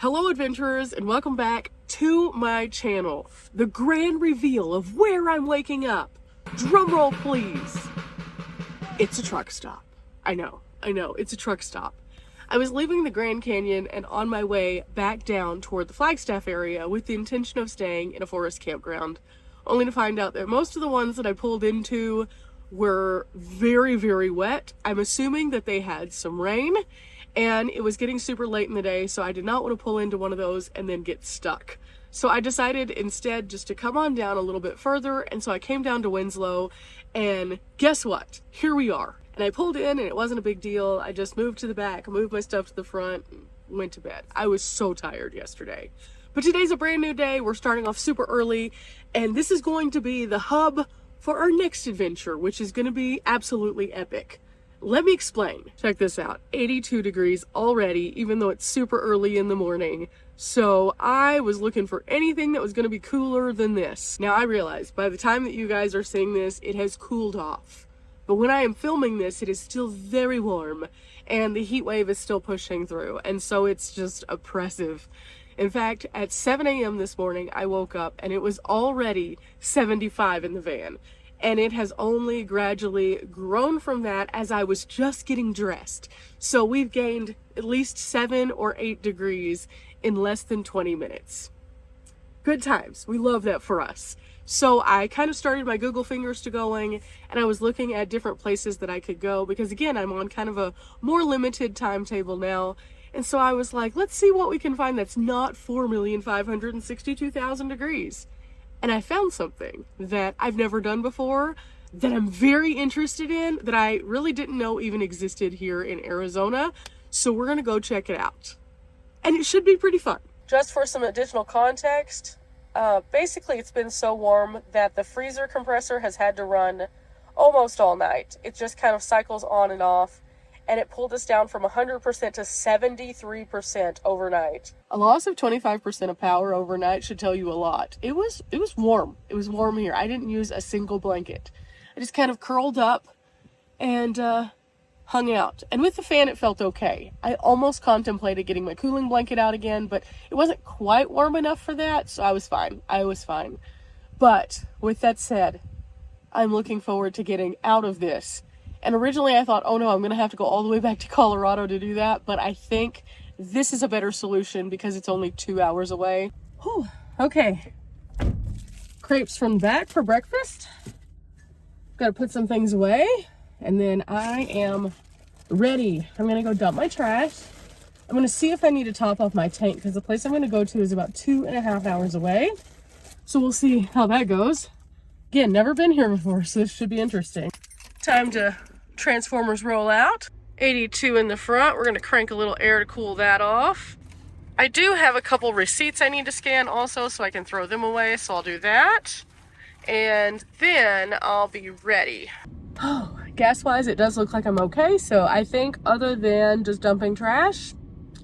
Hello adventurers and welcome back to my channel. The grand reveal of where I'm waking up. Drumroll please. It's a truck stop. I know, it's a truck stop. I was leaving the Grand Canyon and on my way back down toward the Flagstaff area with the intention of staying in a forest campground, only to find out that most of the ones that I pulled into were very, very wet. I'm assuming that they had some rain. And it was getting super late in the day, so I did not want to pull into one of those and then get stuck. So I decided instead just to come on down a little bit further, and so I came down to Winslow, and guess what? Here we are. And I pulled in, and it wasn't a big deal. I just moved to the back, moved my stuff to the front, and went to bed. I was so tired yesterday. But today's a brand new day. We're starting off super early, and this is going to be the hub for our next adventure, which is going to be absolutely epic. Let me explain. Check this out. 82 degrees already, even though it's super early in the morning. So I was looking for anything that was going to be cooler than this. Now I realize by the time that you guys are seeing this, it has cooled off. But when I am filming this, it is still very warm and the heat wave is still pushing through. And so it's just oppressive. In fact, at 7 a.m. this morning, I woke up and it was already 75 in the van. And it has only gradually grown from that as I was just getting dressed. So we've gained at least 7 or 8 degrees in less than 20 minutes. Good times. We love that for us. So I kind of started my Google fingers to going, and I was looking at different places that I could go because again, I'm on kind of a more limited timetable now. And so I was like, let's see what we can find that's not 4,562,000 degrees. And I found something that I've never done before, that I'm very interested in, that I really didn't know even existed here in Arizona. So we're going to go check it out. And it should be pretty fun. Just for some additional context, basically it's been so warm that the freezer compressor has had to run almost all night. It just kind of cycles on and off. And it pulled us down from 100% to 73% overnight. A loss of 25% of power overnight should tell you a lot. It was warm. It was warm here. I didn't use a single blanket. I just kind of curled up and hung out. And with the fan, it felt okay. I almost contemplated getting my cooling blanket out again, but it wasn't quite warm enough for that, so I was fine. But with that said, I'm looking forward to getting out of this. And originally I thought, oh no, I'm going to have to go all the way back to Colorado to do that. But I think this is a better solution because it's only 2 hours away. Whew. Okay. Crepes from the back for breakfast. Got to put some things away. And then I am ready. I'm going to go dump my trash. I'm going to see if I need to top off my tank because the place I'm going to go to is about 2.5 hours away. So we'll see how that goes. Again, never been here before, so this should be interesting. Time to Transformers roll out. 82 in the front. We're going to crank a little air to cool that off. I do have a couple receipts I need to scan also so I can throw them away, so I'll do that. And then I'll be ready. Oh, gas-wise, it does look like I'm okay, so I think other than just dumping trash,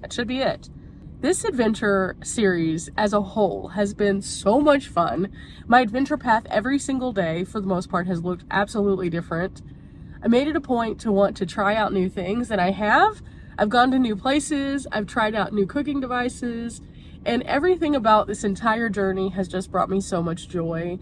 that should be it. This adventure series as a whole has been so much fun. My adventure path every single day, for the most part, has looked absolutely different. I made it a point to want to try out new things, and I have. I've gone to new places, I've tried out new cooking devices, and everything about this entire journey has just brought me so much joy.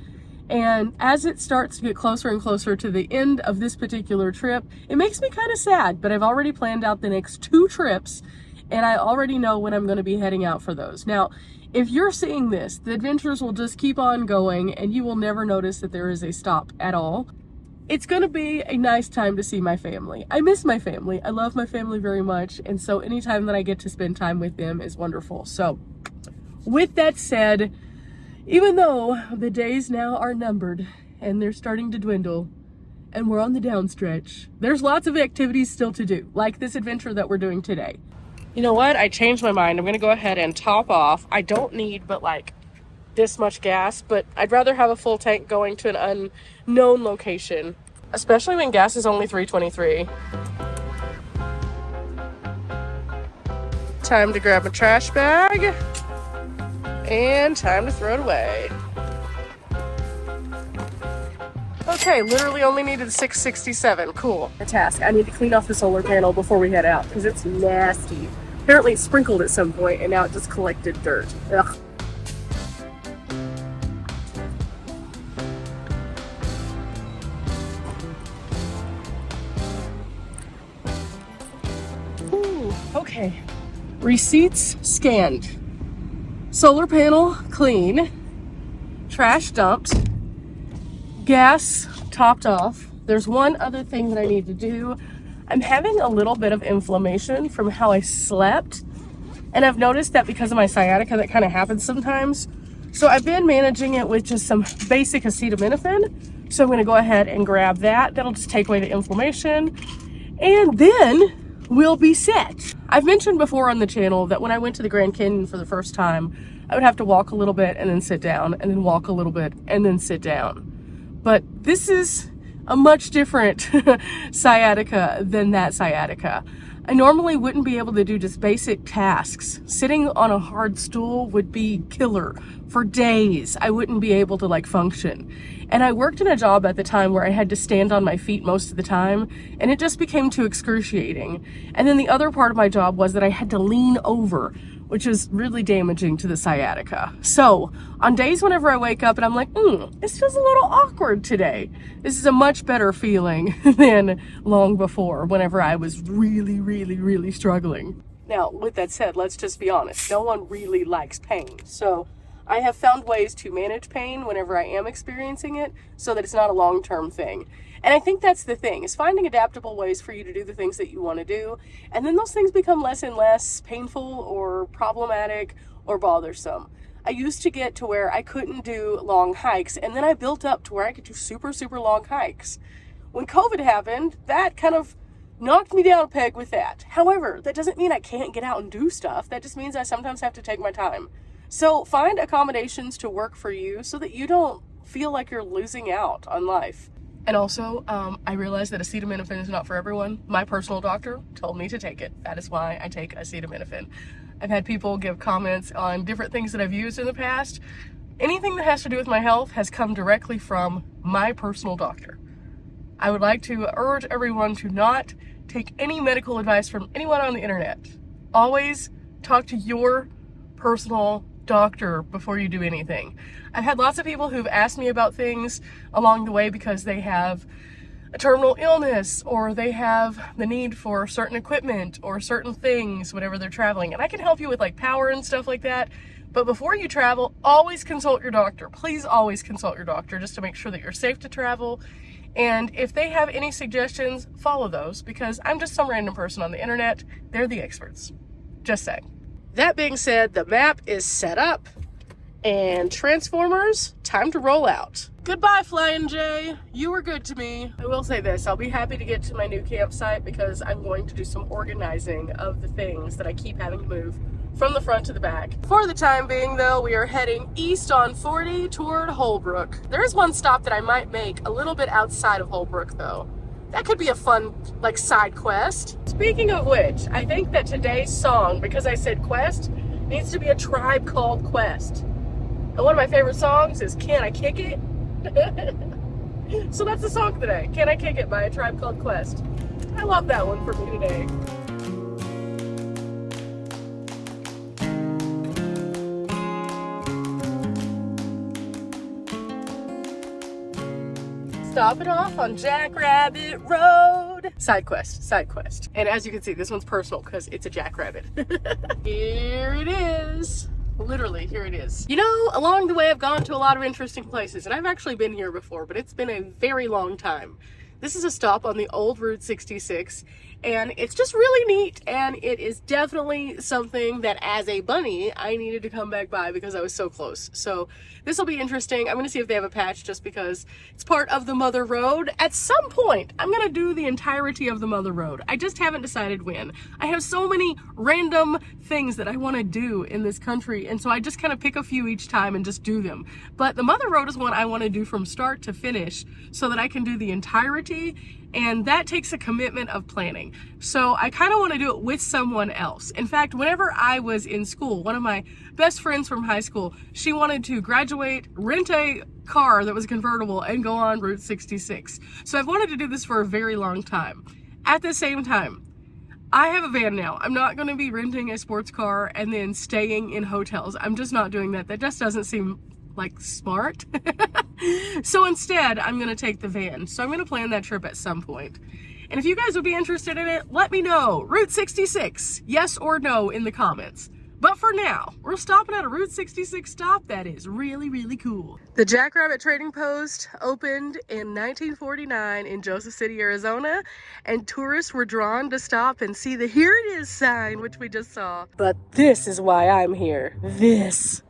And as it starts to get closer and closer to the end of this particular trip, it makes me kind of sad, but I've already planned out the next 2 trips, and I already know when I'm going to be heading out for those. Now, if you're seeing this, the adventures will just keep on going, and you will never notice that there is a stop at all. It's going to be a nice time to see my family. I miss my family. I love my family very much. And so anytime that I get to spend time with them is wonderful. So with that said, even though the days now are numbered and they're starting to dwindle and we're on the downstretch, there's lots of activities still to do, like this adventure that we're doing today. You know what? I changed my mind. I'm going to go ahead and top off. I don't need but like this much gas, but I'd rather have a full tank going to an unknown location, especially when gas is only $3.23. Time to grab a trash bag and time to throw it away. Okay, literally only needed 667. Cool. The task. I need to clean off the solar panel before we head out because it's nasty. Apparently it sprinkled at some point and now it just collected dirt. Ugh. Ooh, okay. Receipts scanned. Solar panel clean. Trash dumped. Gas topped off. There's one other thing that I need to do. I'm having a little bit of inflammation from how I slept. And I've noticed that because of my sciatica, that kind of happens sometimes. So I've been managing it with just some basic acetaminophen. So I'm going to go ahead and grab that. That'll just take away the inflammation. And then we'll be set. I've mentioned before on the channel that when I went to the Grand Canyon for the first time, I would have to walk a little bit and then sit down, and then walk a little bit and then sit down. But this is a much different sciatica than that sciatica. I normally wouldn't be able to do just basic tasks. Sitting on a hard stool would be killer for days. I wouldn't be able to like function. And I worked in a job at the time where I had to stand on my feet most of the time, and it just became too excruciating. And then the other part of my job was that I had to lean over, which is really damaging to the sciatica. So on days whenever I wake up and I'm like, this feels a little awkward today, this is a much better feeling than long before whenever I was really, really, really struggling. Now, with that said, let's just be honest. No one really likes pain. So I have found ways to manage pain whenever I am experiencing it so that it's not a long-term thing. And I think that's the thing, is finding adaptable ways for you to do the things that you want to do. And then those things become less and less painful or problematic or bothersome. I used to get to where I couldn't do long hikes, and then I built up to where I could do super, super long hikes. When COVID happened, that kind of knocked me down a peg with that. However, that doesn't mean I can't get out and do stuff. That just means I sometimes have to take my time. So find accommodations to work for you so that you don't feel like you're losing out on life. And also, I realized that acetaminophen is not for everyone. My personal doctor told me to take it. That is why I take acetaminophen. I've had people give comments on different things that I've used in the past. Anything that has to do with my health has come directly from my personal doctor. I would like to urge everyone to not take any medical advice from anyone on the internet. Always talk to your personal doctor before you do anything. I've had lots of people who've asked me about things along the way because they have a terminal illness or they have the need for certain equipment or certain things whenever they're traveling. And I can help you with like power and stuff like that. But before you travel, always consult your doctor. Please always consult your doctor just to make sure that you're safe to travel. And if they have any suggestions, follow those, because I'm just some random person on the internet. They're the experts. Just saying. That being said, the map is set up, and Transformers, time to roll out. Goodbye, Flying J. You were good to me. I will say this, I'll be happy to get to my new campsite because I'm going to do some organizing of the things that I keep having to move from the front to the back. For the time being, though, we are heading east on 40 toward Holbrook. There is one stop that I might make a little bit outside of Holbrook, though. That could be a fun, like, side quest. Speaking of which, I think that today's song, because I said quest, needs to be a Tribe Called Quest. And one of my favorite songs is Can I Kick It? So that's the song today, Can I Kick It by a Tribe Called Quest. I love that one for me today. Stopping off on Jackrabbit Road. Side quest, side quest. And as you can see, this one's personal because it's a jackrabbit. Here it is. Literally, here it is. You know, along the way I've gone to a lot of interesting places, and I've actually been here before, but it's been a very long time. This is a stop on the old Route 66, and it's just really neat, and it is definitely something that as a bunny I needed to come back by because I was so close. So this will be interesting. I'm gonna see if they have a patch just because it's part of the Mother Road. At some point I'm gonna do the entirety of the Mother Road. I just haven't decided when. I have so many random things that I want to do in this country, and so I just kind of pick a few each time and just do them. But the Mother Road is one I want to do from start to finish so that I can do the entirety, and that takes a commitment of planning. So I kind of want to do it with someone else. In fact, whenever I was in school, one of my best friends from high school, she wanted to graduate, rent a car that was convertible, and go on Route 66. So I've wanted to do this for a very long time. At the same time, I have a van now. I'm not going to be renting a sports car and then staying in hotels. I'm just not doing that. That just doesn't seem like smart. So instead, I'm going to take the van. So I'm going to plan that trip at some point. And if you guys would be interested in it, let me know. Route 66, yes or no in the comments. But for now, we're stopping at a Route 66 stop that is really, really cool. The Jackrabbit Trading Post opened in 1949 in Joseph City, Arizona, and tourists were drawn to stop and see the "Here It Is" sign, which we just saw. But this is why I'm here. This.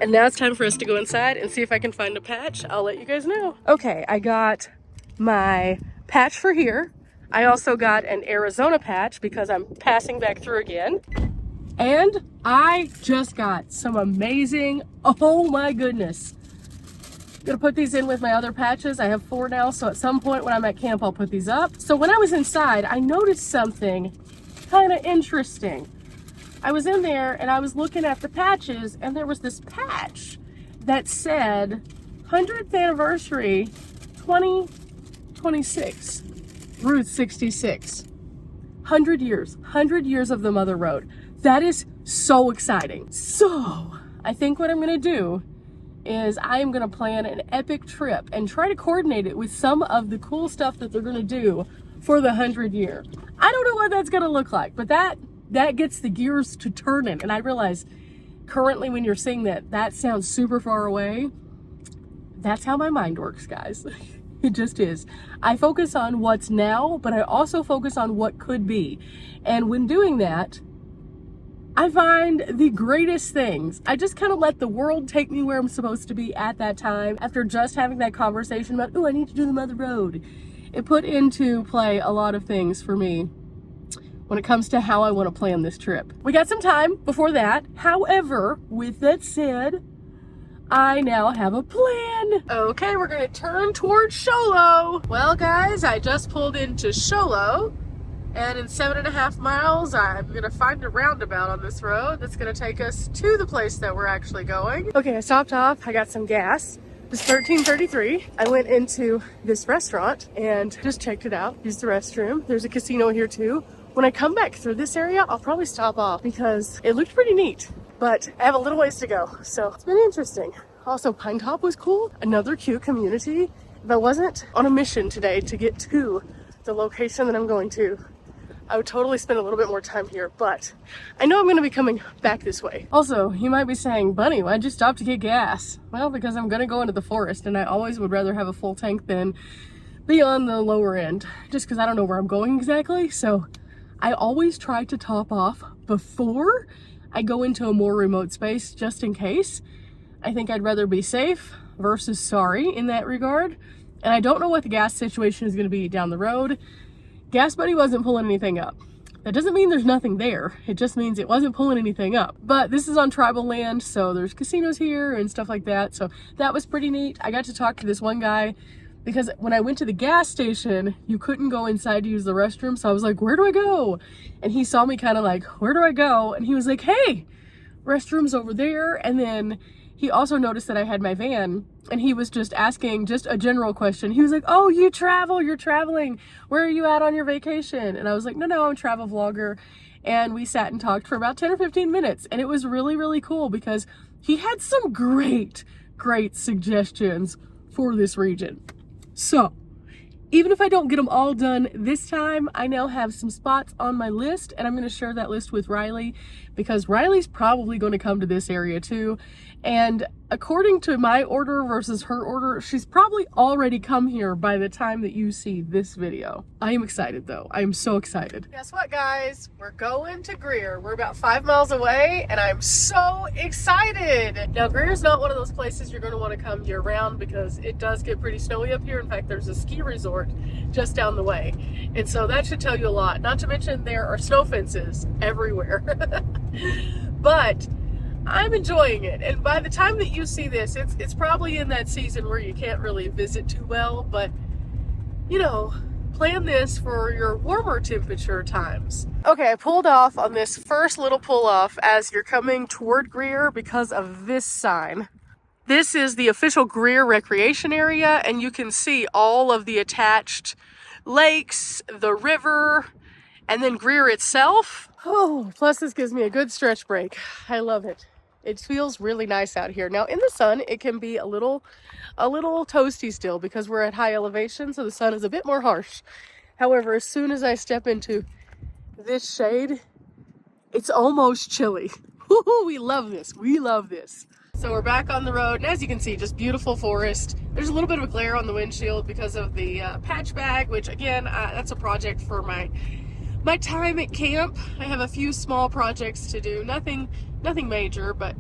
And now it's time for us to go inside and see if I can find a patch. I'll let you guys know. Okay, I got my patch for here. I also got an Arizona patch because I'm passing back through again. And I just got some amazing, oh my goodness. I'm gonna put these in with my other patches. I have 4 now, so at some point when I'm at camp, I'll put these up. So when I was inside, I noticed something kind of interesting. I was in there and I was looking at the patches, and there was this patch that said 100th anniversary 2026. Route 66. 100 years of the Mother Road. That is so exciting. So I think what I'm gonna do is I am gonna plan an epic trip and try to coordinate it with some of the cool stuff that they're gonna do for the 100 year. I don't know what that's gonna look like, but that gets the gears to turning. And I realize currently when you're saying that sounds super far away. That's how my mind works, guys. It just is. I focus on what's now, but I also focus on what could be. And when doing that, I find the greatest things. I just kind of let the world take me where I'm supposed to be at that time. After just having that conversation about, oh, I need to do the Mother Road. It put into play a lot of things for me when it comes to how I want to plan this trip. We got some time before that. However, with that said, I now have a plan. Okay, we're gonna turn towards Show Low. Well, guys, I just pulled into Show Low, and in 7.5 miles, I'm gonna find a roundabout on this road that's gonna take us to the place that we're actually going. Okay, I stopped off, I got some gas. It's $13.33. I went into this restaurant and just checked it out, used the restroom. There's a casino here too. When I come back through this area, I'll probably stop off because it looked pretty neat. But I have a little ways to go, so it's been interesting. Also, Pine Top was cool. Another cute community. If I wasn't on a mission today to get to the location that I'm going to, I would totally spend a little bit more time here, but I know I'm gonna be coming back this way. Also, you might be saying, Bunny, why'd you stop to get gas? Well, because I'm gonna go into the forest, and I always would rather have a full tank than be on the lower end, just because I don't know where I'm going exactly. So I always try to top off before I go into a more remote space, just in case. I think I'd rather be safe versus sorry in that regard. And I don't know what the gas situation is going to be down the road. Gas Buddy wasn't pulling anything up. That doesn't mean there's nothing there. It just means it wasn't pulling anything up. But this is on tribal land, so there's casinos here and stuff like that. So that was pretty neat. I got to talk to this one guy because when I went to the gas station, you couldn't go inside to use the restroom. So I was like, where do I go? And he saw me kind of like, where do I go? And he was like, hey, restrooms over there. And then he also noticed that I had my van, and he was just asking just a general question. He was like, oh, you travel, you're traveling. Where are you at on your vacation? And I was like, no, I'm a travel vlogger. And we sat and talked for about 10 or 15 minutes. And it was really, really cool because he had some great suggestions for this region. So even if I don't get them all done this time, I now have some spots on my list, and I'm going to share that list with Riley because Riley's probably going to come to this area too. And according to my order versus her order, she's probably already come here by the time that you see this video. I am excited though. I am so excited. Guess what, guys? We're going to Greer. We're about 5 miles away, and I'm so excited. Now, Greer's not one of those places you're going to want to come year round because it does get pretty snowy up here. In fact, there's a ski resort just down the way. And so that should tell you a lot. Not to mention there are snow fences everywhere. But I'm enjoying it, and by the time that you see this, it's probably in that season where you can't really visit too well, but you know, plan this for your warmer temperature times. Okay, I pulled off on this first little pull off as you're coming toward Greer because of this sign. This is the official Greer recreation area, and you can see all of the attached lakes, the river, and then Greer itself. Oh, plus this gives me a good stretch break. I love it. It feels really nice out here. Now in the sun, it can be a little toasty still because we're at high elevation, so the sun is a bit more harsh. However, as soon as I step into this shade, it's almost chilly. We love this. We love this. So we're back on the road, and as you can see, just beautiful forest. There's a little bit of a glare on the windshield because of the patch bag, which again, that's a project for my time at camp. I have a few small projects to do. Nothing major, but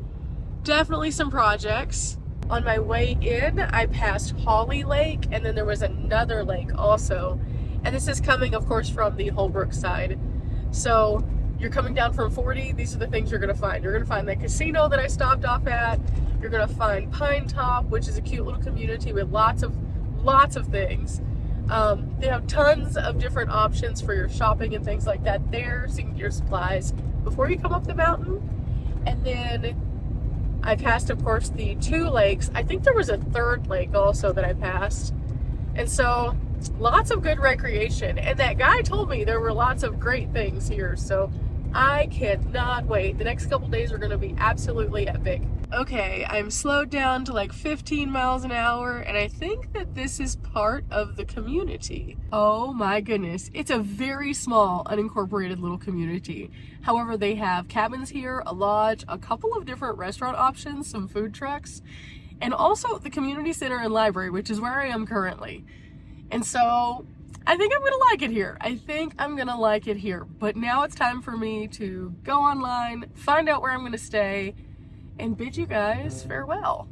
definitely some projects. On my way in, I passed Holly Lake, and then there was another lake also. And this is coming, of course, from the Holbrook side. So you're coming down from 40, these are the things you're gonna find. You're gonna find the casino that I stopped off at. You're gonna find Pine Top, which is a cute little community with lots of things. They have tons of different options for your shopping and things like that there, so you can get your supplies before you come up the mountain. And then I passed, of course, the 2 lakes. I think there was a 3rd lake also that I passed. And so lots of good recreation. And that guy told me there were lots of great things here. So I cannot wait. The next couple days are going to be absolutely epic. Okay, I'm slowed down to like 15 miles an hour, and I think that this is part of the community. Oh my goodness. It's a very small, unincorporated little community. However, they have cabins here, a lodge, a couple of different restaurant options, some food trucks, and also the community center and library, which is where I am currently. And so I think I'm gonna like it here. I think I'm gonna like it here. But now it's time for me to go online, find out where I'm gonna stay, and bid you guys farewell.